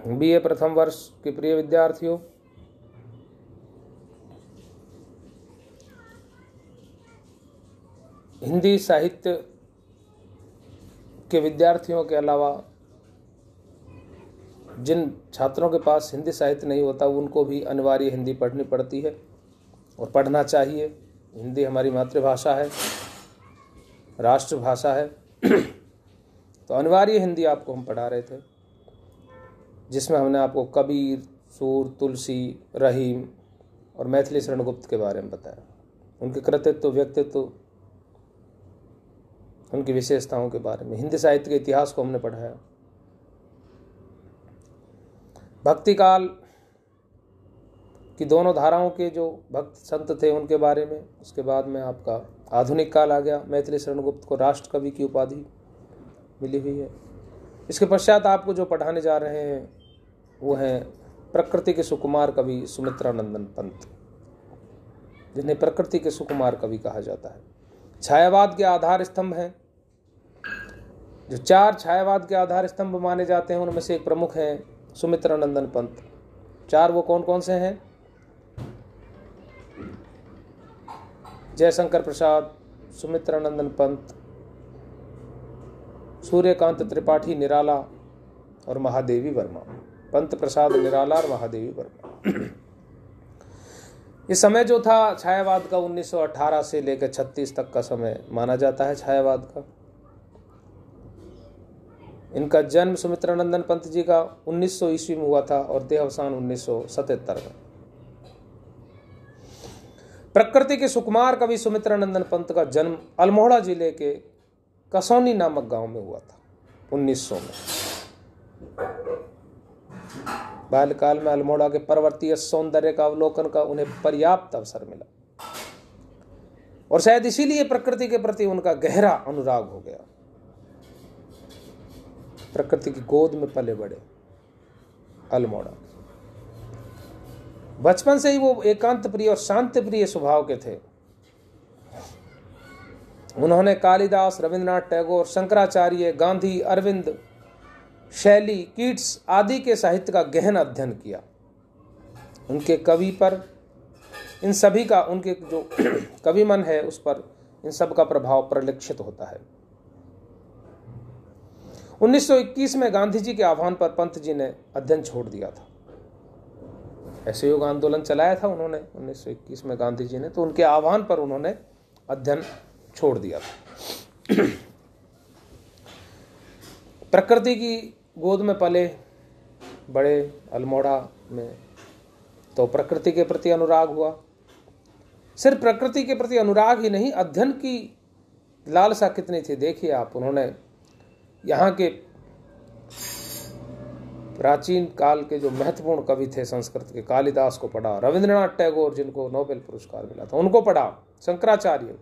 BA प्रथम वर्ष के प्रिय विद्यार्थियों, हिंदी साहित्य के विद्यार्थियों के अलावा जिन छात्रों के पास हिंदी साहित्य नहीं होता उनको भी अनिवार्य हिंदी पढ़नी पड़ती है और पढ़ना चाहिए। हिंदी हमारी मातृभाषा है, राष्ट्रभाषा है। तो अनिवार्य हिंदी आपको हम पढ़ा रहे थे, जिसमें हमने आपको कबीर, सूर, तुलसी, रहीम और मैथिली शरण गुप्त के बारे में बताया, उनके कृतित्व, व्यक्तित्व, उनकी विशेषताओं के बारे में। हिंदी साहित्य के इतिहास को हमने पढ़ाया, भक्ति काल की दोनों धाराओं के जो भक्त संत थे उनके बारे में। उसके बाद में आपका आधुनिक काल आ गया। मैथिली शरण गुप्त को राष्ट्र कवि की उपाधि मिली हुई है। इसके पश्चात आपको जो पढ़ाने जा रहे हैं वो हैं प्रकृति के सुकुमार कवि सुमित्रानंदन पंत, जिन्हें प्रकृति के सुकुमार कवि कहा जाता है। छायावाद के आधार स्तंभ हैं। जो 4 छायावाद के आधार स्तंभ माने जाते हैं उनमें से एक प्रमुख हैं सुमित्रानंदन पंत। 4 वो कौन कौन से हैं? जयशंकर प्रसाद, सुमित्रानंदन पंत, सूर्यकांत त्रिपाठी निराला और महादेवी वर्मा। पंत प्रसाद निराला और महादेवी वर्मा। ये समय जो था छायावाद का 1918 से लेकर 36 तक का समय माना जाता है छायावाद का। इनका जन्म सुमित्रानंदन पंत जी का 1900 ईस्वी में हुआ था और देहावसान 1977 में। प्रकृति के सुकुमार कवि सुमित्रानंदन पंत का जन्म अल्मोड़ा जिले के कसौनी नामक गांव में हुआ था 1900 में। बाल्यकाल में अल्मोड़ा के पर्वतीय सौंदर्य का अवलोकन का उन्हें पर्याप्त अवसर मिला और शायद इसीलिए प्रकृति के प्रति उनका गहरा अनुराग हो गया। प्रकृति की गोद में पले बड़े अल्मोड़ा। बचपन से ही वो एकांत प्रिय और शांति प्रिय स्वभाव के थे। उन्होंने कालिदास, रविंद्रनाथ टैगोर, शंकराचार्य, गांधी, अरविंद, शैली, कीट्स आदि के साहित्य का गहन अध्ययन किया। उनके कवि पर इन सभी का, उनके जो कवि मन है उस पर इन सब का प्रभाव परिलक्षित होता है। 1921 में गांधी जी के आह्वान पर पंत जी ने अध्ययन छोड़ दिया था। असहयोग आंदोलन चलाया था उन्होंने 1921 में गांधी जी ने, तो उनके आह्वान पर उन्होंने अध्ययन छोड़ दिया था। प्रकृति की गोद में पले बड़े अल्मोड़ा में, तो प्रकृति के प्रति अनुराग हुआ। सिर्फ प्रकृति के प्रति अनुराग ही नहीं, अध्ययन की लालसा कितनी थी देखिए आप। उन्होंने यहाँ के प्राचीन काल के जो महत्वपूर्ण कवि थे संस्कृत के, कालिदास को पढ़ा, रविंद्रनाथ टैगोर जिनको नोबेल पुरस्कार मिला था उनको पढ़ा, शंकराचार्य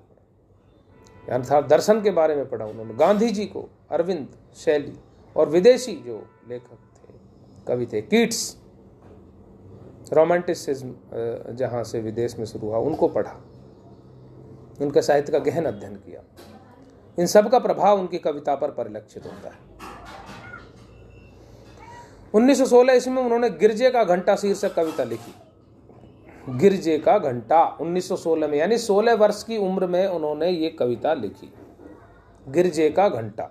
अर्थात दर्शन के बारे में पढ़ा उन्होंने, गांधी जी को, अरविंद, शैली और विदेशी जो लेखक थे, कवि थे, कीट्स, रोमांटिसिज्म जहाँ से विदेश में शुरू हुआ, उनको पढ़ा, उनके साहित्य का गहन अध्ययन किया। इन सब का प्रभाव उनकी कविता पर परिलक्षित होता है। 1916 ईस्वी में उन्होंने गिरजे का घंटा शीर्षक कविता लिखी। गिरजे का घंटा 1916 में, यानी 16 वर्ष की उम्र में उन्होंने ये कविता लिखी, गिरजे का घंटा।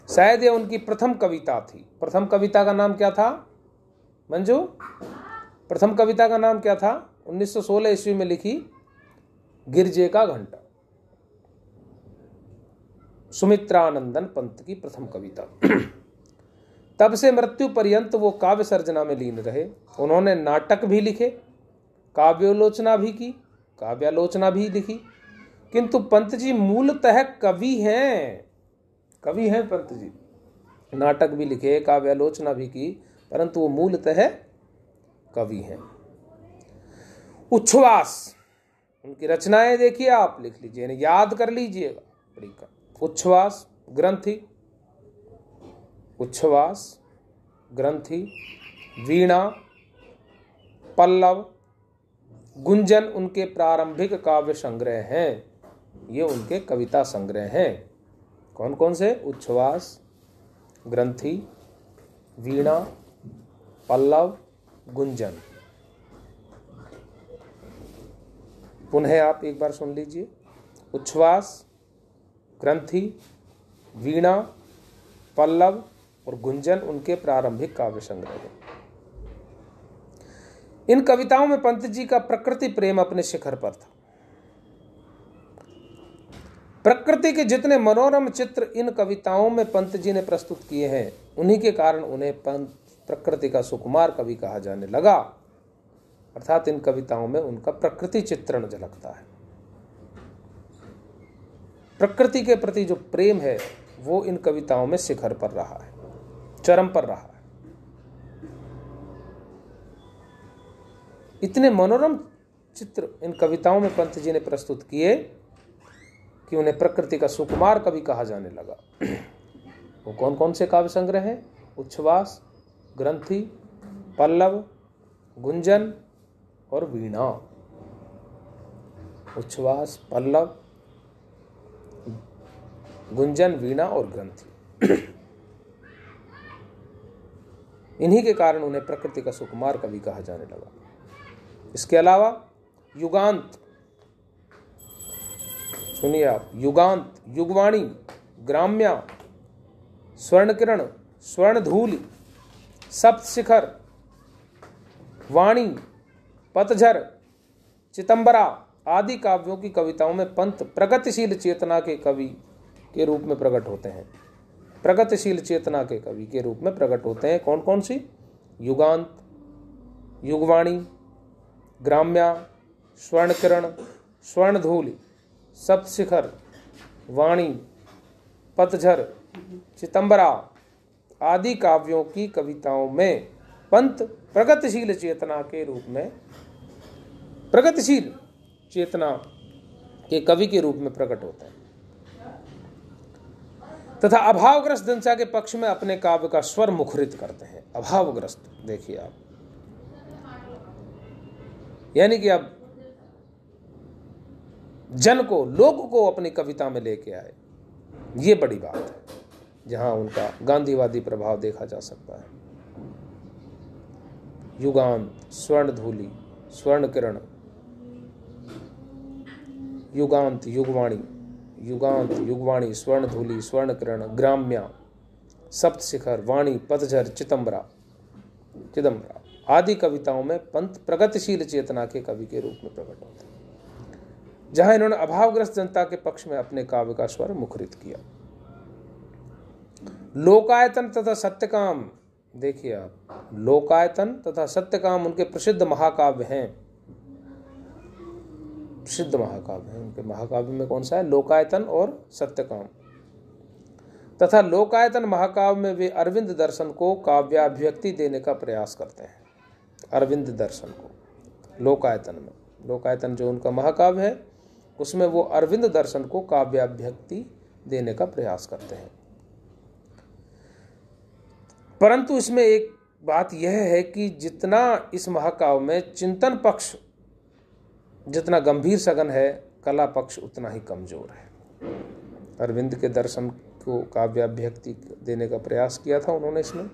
शायद ये उनकी प्रथम कविता थी। प्रथम कविता का नाम क्या था मंजू? प्रथम कविता का नाम क्या था? 1916 ईस्वी में लिखी गिरजे का घंटा, सुमित्रानंदन पंत की प्रथम कविता। तब से मृत्यु पर्यंत वो काव्य सर्जना में लीन रहे। उन्होंने नाटक भी लिखे, काव्यालोचना भी लिखी, किंतु पंत जी मूलतः कवि हैं। कवि हैं पंत जी। नाटक भी लिखे, काव्यालोचना भी की, परंतु वो मूलतः कवि हैं। उच्छ्वास, उनकी रचनाएं देखिए आप, लिख लीजिए, याद कर लीजिएगा। उच्छ्वास, ग्रंथि, उच्छ्वास, ग्रंथि, वीणा, पल्लव, गुंजन उनके प्रारंभिक काव्य संग्रह हैं। ये उनके कविता संग्रह हैं। कौन कौन से? उच्छ्वास, ग्रंथि, वीणा, पल्लव, गुंजन। पुनः आप एक बार सुन लीजिए। उच्छ्वास, ग्रंथि, वीणा, पल्लव और गुंजन उनके प्रारंभिक काव्य संग्रह हैं। इन कविताओं में पंत जी का प्रकृति प्रेम अपने शिखर पर था। प्रकृति के जितने मनोरम चित्र इन कविताओं में पंत जी ने प्रस्तुत किए हैं, उन्हीं के कारण उन्हें प्रकृति का सुकुमार कवि कहा जाने लगा। अर्थात इन कविताओं में उनका प्रकृति चित्रण झलकता है। प्रकृति के प्रति जो प्रेम है वो इन कविताओं में शिखर पर रहा है, चरम पर रहा है। इतने मनोरम चित्र इन कविताओं में पंत जी ने प्रस्तुत किए कि उन्हें प्रकृति का सुकुमार कवि कहा जाने लगा। वो कौन कौन से काव्य संग्रह हैं? उच्छ्वास, ग्रंथि, पल्लव, गुंजन और वीणा। उच्छ्वास, पल्लव, गुंजन, वीणा और ग्रंथि। इन्हीं के कारण उन्हें प्रकृति का सुकुमार कवि कहा जाने लगा। इसके अलावा युगांत, सुनिए आप, युगांत, युगवाणी, ग्राम्या, स्वर्णकिरण, स्वर्णधूलि, सप्तशिखर, वाणी, पतझर, चितंबरा आदि काव्यों की कविताओं में पंत प्रगतिशील चेतना के कवि के रूप में प्रकट होते हैं। प्रगतिशील चेतना के कवि के रूप में प्रकट होते हैं। कौन कौन सी? युगांत, युगवाणी, ग्राम्या, स्वर्णकिरण, स्वर्णधूलि, सप्तशिखर, वाणी, पतझर, चितंबरा आदि काव्यों की कविताओं में पंत प्रगतिशील चेतना के रूप में, प्रगतिशील चेतना के कवि के रूप में प्रकट होते हैं तथा अभावग्रस्त जनता के पक्ष में अपने काव्य का स्वर मुखरित करते हैं। अभावग्रस्त, देखिए आप, यानी कि अब जन को, लोग को अपनी कविता में लेके आए। ये बड़ी बात है, जहां उनका गांधीवादी प्रभाव देखा जा सकता है। युगांत, स्वर्णधूलि, स्वर्णकिरण, युगांत, युगवाणी, युगांत, युगवाणी, स्वर्णधूलि, स्वर्णकिरण, ग्राम्या, सप्तशिखर, वाणी, पतझर, चिदंबरा आदि कविताओं में पंत प्रगतिशील चेतना के कवि के रूप में प्रकट होते हैं, जहां इन्होंने अभावग्रस्त जनता के पक्ष में अपने काव्य का स्वर मुखरित किया। लोकायतन तथा सत्यकाम, देखिए आप, लोकायतन तथा सत्यकाम उनके प्रसिद्ध महाकाव्य हैं। प्रसिद्ध महाकाव्य हैं उनके। महाकाव्य में कौन सा है? लोकायतन और सत्यकाम। तथा लोकायतन महाकाव्य में वे अरविंद दर्शन को काव्याभिव्यक्ति देने का प्रयास करते हैं। अरविंद दर्शन को लोकायतन में, लोकायतन जो उनका महाकाव्य है, उसमें वो अरविंद दर्शन को काव्याभिव्यक्ति देने का प्रयास करते हैं। परंतु इसमें एक बात यह है कि जितना इस महाकाव्य में चिंतन पक्ष जितना गंभीर सघन है, कला पक्ष उतना ही कमजोर है। अरविंद के दर्शन को काव्याभिव्यक्ति देने का प्रयास किया था उन्होंने, इसमें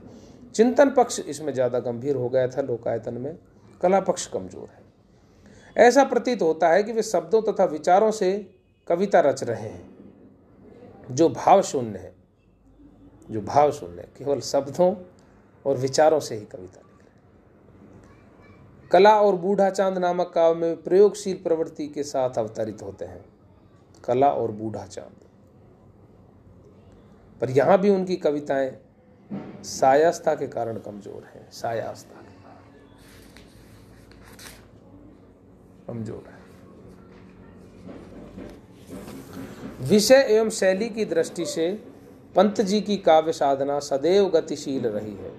चिंतन पक्ष इसमें ज़्यादा गंभीर हो गया था, लोकायतन में कला पक्ष कमजोर है। ऐसा प्रतीत होता है कि वे शब्दों तथा विचारों से कविता रच रहे हैं, जो भाव शून्य है, जो भाव शून्य है, केवल शब्दों और विचारों से ही कविता लिख रहे हैं। कला और बूढ़ा चांद नामक काव्य में प्रयोगशील प्रवृत्ति के साथ अवतरित होते हैं। कला और बूढ़ा चांद, पर यहां भी उनकी कविताएं सायास्ता के कारण कमजोर हैं। सायास्ता के कारण कमजोर है। विषय एवं शैली की दृष्टि से पंत जी की काव्य साधना सदैव गतिशील रही है,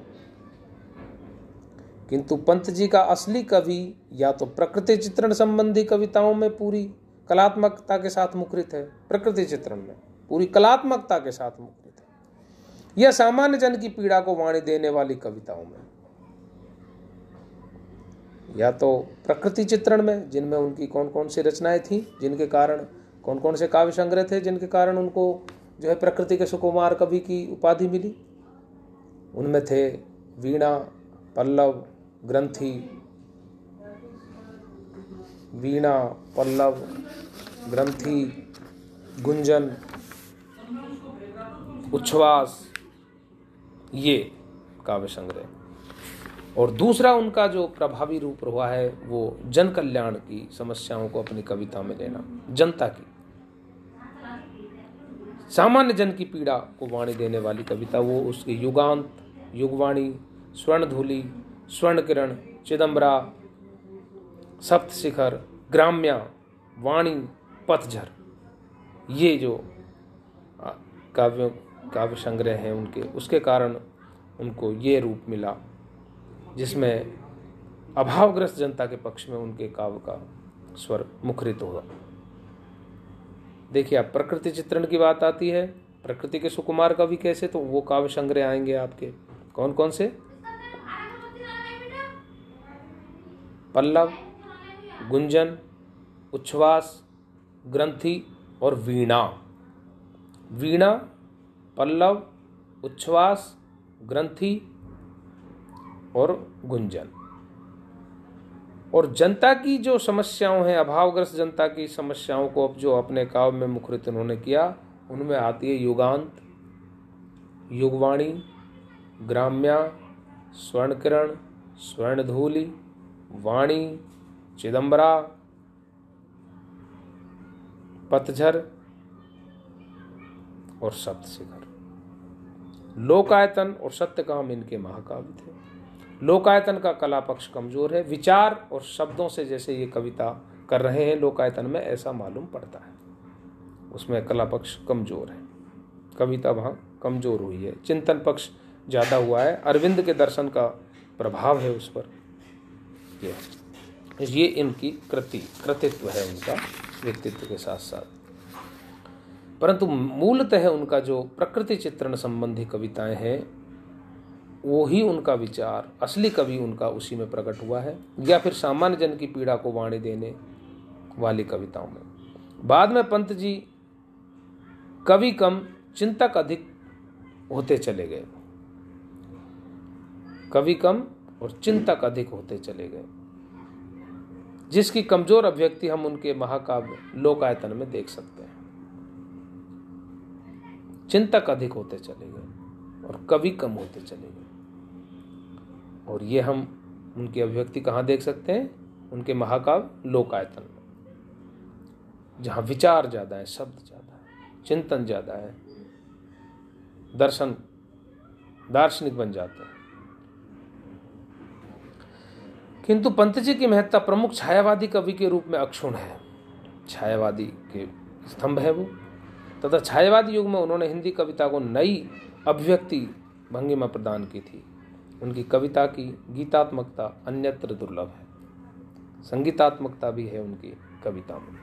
किंतु पंत जी का असली कवि या तो प्रकृति चित्रण संबंधी कविताओं में पूरी कलात्मकता के साथ मुखरित है, प्रकृति चित्रण में पूरी कलात्मकता के साथ मुखरित है, या सामान्य जन की पीड़ा को वाणी देने वाली कविताओं में, या तो प्रकृति चित्रण में, जिनमें उनकी कौन कौन सी रचनाएं थी, जिनके कारण कौन कौन से काव्य संग्रह थे जिनके कारण उनको जो है प्रकृति के सुकुमार कवि की उपाधि मिली, उनमें थे वीणा, पल्लव, ग्रंथि, वीणा, पल्लव, ग्रंथि, गुंजन, उच्छ्वास, ये काव्य संग्रह। और दूसरा उनका जो प्रभावी रूप रहा है वो जन कल्याण की समस्याओं को अपनी कविता में लेना, जनता की, सामान्य जन की पीड़ा को वाणी देने वाली कविता। वो उसके युगांत, युगवाणी, स्वर्णधूलि, स्वर्णकिरण, चिदंबरा, सप्तशिखर, ग्राम्या, वाणी, पतझर, ये जो काव्य संग्रह हैं उनके, उसके कारण उनको ये रूप मिला जिसमें अभावग्रस्त जनता के पक्ष में उनके काव्य का स्वर मुखरित होगा। देखिए, आप प्रकृति चित्रण की बात आती है, प्रकृति के सुकुमार कवि कैसे, तो वो काव्य संग्रह आएंगे आपके कौन कौन से? पल्लव, गुंजन, उच्छ्वास, ग्रंथि और वीणा। वीणा, पल्लव, उच्छ्वास, ग्रंथि और गुंजन। और जनता की जो समस्याओं हैं, अभावग्रस्त जनता की समस्याओं को अब जो अपने काव्य में मुखरित उन्होंने किया, उनमें आती है युगांत, युगवाणी, ग्राम्या, स्वर्णकिरण, स्वर्णधूलि, वाणी, चिदंबरा, पतझर और सप्तशिखर। लोकायतन और सत्यकाम इनके महाकाव्य थे। लोकायतन का कला पक्ष कमजोर है, विचार और शब्दों से जैसे ये कविता कर रहे हैं लोकायतन में, ऐसा मालूम पड़ता है। उसमें कला पक्ष कमजोर है, कविता वहाँ कमजोर हुई है, चिंतन पक्ष ज़्यादा हुआ है, अरविंद के दर्शन का प्रभाव है उस पर। ये इनकी कृतित्व है उनका व्यक्तित्व के साथ साथ। परंतु मूलतः उनका जो प्रकृति चित्रण संबंधी कविताएं हैं, वो ही उनका विचार, असली कवि उनका उसी में प्रकट हुआ है, या फिर सामान्य जन की पीड़ा को वाणी देने वाली कविताओं में। बाद में पंत जी कवि कम चिंतक अधिक होते चले गए, कवि कम और चिंतक अधिक होते चले गए, जिसकी कमजोर अभिव्यक्ति हम उनके महाकाव्य लोकायतन में देख सकते हैं। चिंतक अधिक होते चले गए और कवि कम होते चले गए। और ये हम उनकी अभिव्यक्ति कहाँ देख सकते हैं? उनके महाकाव्य लोकायतन में, जहाँ विचार ज़्यादा है, शब्द ज़्यादा है, चिंतन ज़्यादा है, दार्शनिक बन जाते हैं। किंतु पंत जी की महत्ता प्रमुख छायावादी कवि के रूप में अक्षुण्ण है, छायावादी के स्तंभ है वो। तथा छायावादी युग में उन्होंने हिंदी कविता को नई अभिव्यक्ति भंगिमा प्रदान की थी। उनकी कविता की गीतात्मकता अन्यत्र दुर्लभ है, संगीतात्मकता भी है उनकी कविता में।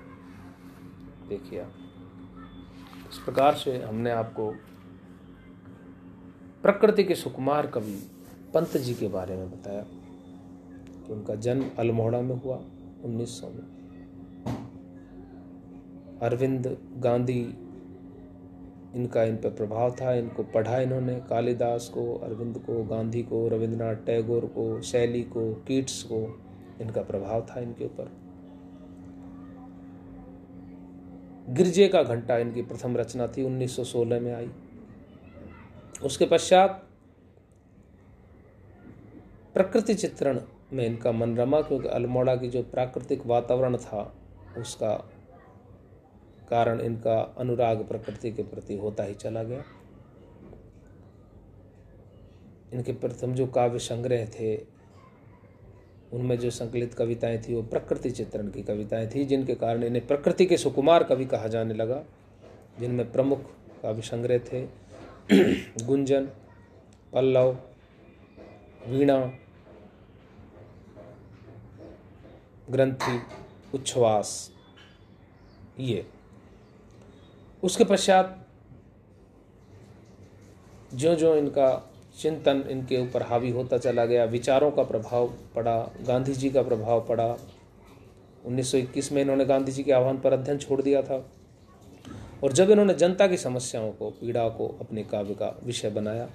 देखिए, इस प्रकार से हमने आपको प्रकृति के सुकुमार कवि पंत जी के बारे में बताया कि उनका जन्म अल्मोड़ा में हुआ 1900 में। अरविंद, गांधी, इनका इन पर प्रभाव था। इनको पढ़ा इन्होंने, कालिदास को, अरविंद को, गांधी को, रविंद्रनाथ टैगोर को, शैली को, कीट्स को, इनका प्रभाव था इनके ऊपर। गिरजे का घंटा इनकी प्रथम रचना थी, 1916 में आई। उसके पश्चात प्रकृति चित्रण में इनका मन रमा, क्योंकि अल्मोड़ा की जो प्राकृतिक वातावरण था उसका कारण इनका अनुराग प्रकृति के प्रति होता ही चला गया। इनके प्रथम जो काव्य संग्रह थे उनमें जो संकलित कविताएं थी वो प्रकृति चित्रण की कविताएं थी, जिनके कारण इन्हें प्रकृति के सुकुमार कवि कहा जाने लगा। जिनमें प्रमुख काव्य संग्रह थे गुंजन, पल्लव, वीणा, ग्रंथि, उच्छ्वास, ये। उसके पश्चात जो जो इनका चिंतन इनके ऊपर हावी होता चला गया, विचारों का प्रभाव पड़ा, गांधी जी का प्रभाव पड़ा। 1921 में इन्होंने गांधी जी के आह्वान पर अध्ययन छोड़ दिया था, और जब इन्होंने जनता की समस्याओं को, पीड़ा को अपने काव्य का विषय बनाया,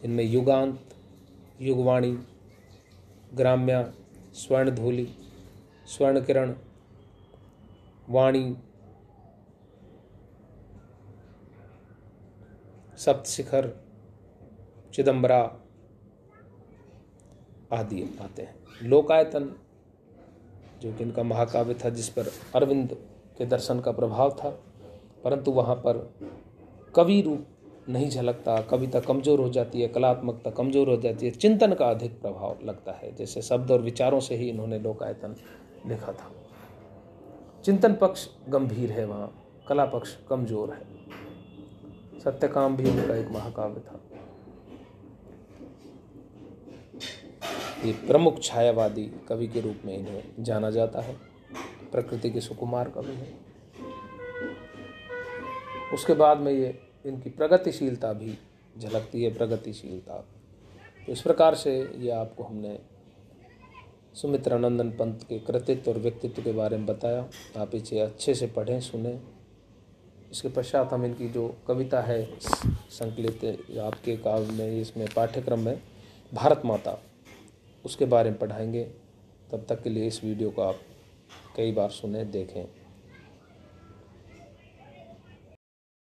इनमें युगांत, युगवाणी, ग्राम्या, स्वर्णधूलि, स्वर्णकिरण, वाणी, सप्तशिखर, चिदंबरा आदि आते हैं। लोकायतन जो कि इनका महाकाव्य था, जिस पर अरविंद के दर्शन का प्रभाव था, परंतु वहाँ पर कवि रूप नहीं झलकता, कविता कमज़ोर हो जाती है, कलात्मकता कमज़ोर हो जाती है, चिंतन का अधिक प्रभाव लगता है। जैसे शब्द और विचारों से ही इन्होंने लोकायतन लिखा था। चिंतन पक्ष गंभीर है, वहाँ कला पक्ष कमज़ोर है। सत्यकाम भी उनका एक महाकाव्य था। ये प्रमुख छायावादी कवि के रूप में इन्हें जाना जाता है, प्रकृति के सुकुमार कवि हैं। उसके बाद में ये इनकी प्रगतिशीलता भी झलकती है, प्रगतिशीलता। तो इस प्रकार से ये आपको हमने सुमित्रानंदन पंत के कृतित्व और व्यक्तित्व के बारे में बताया। आप इसे अच्छे से पढ़ें, सुने। इसके पश्चात हम इनकी जो कविता है संकलित आपके काव्य में, इसमें पाठ्यक्रम में भारत माता, उसके बारे में पढ़ाएंगे। तब तक के लिए इस वीडियो को आप कई बार सुने, देखें।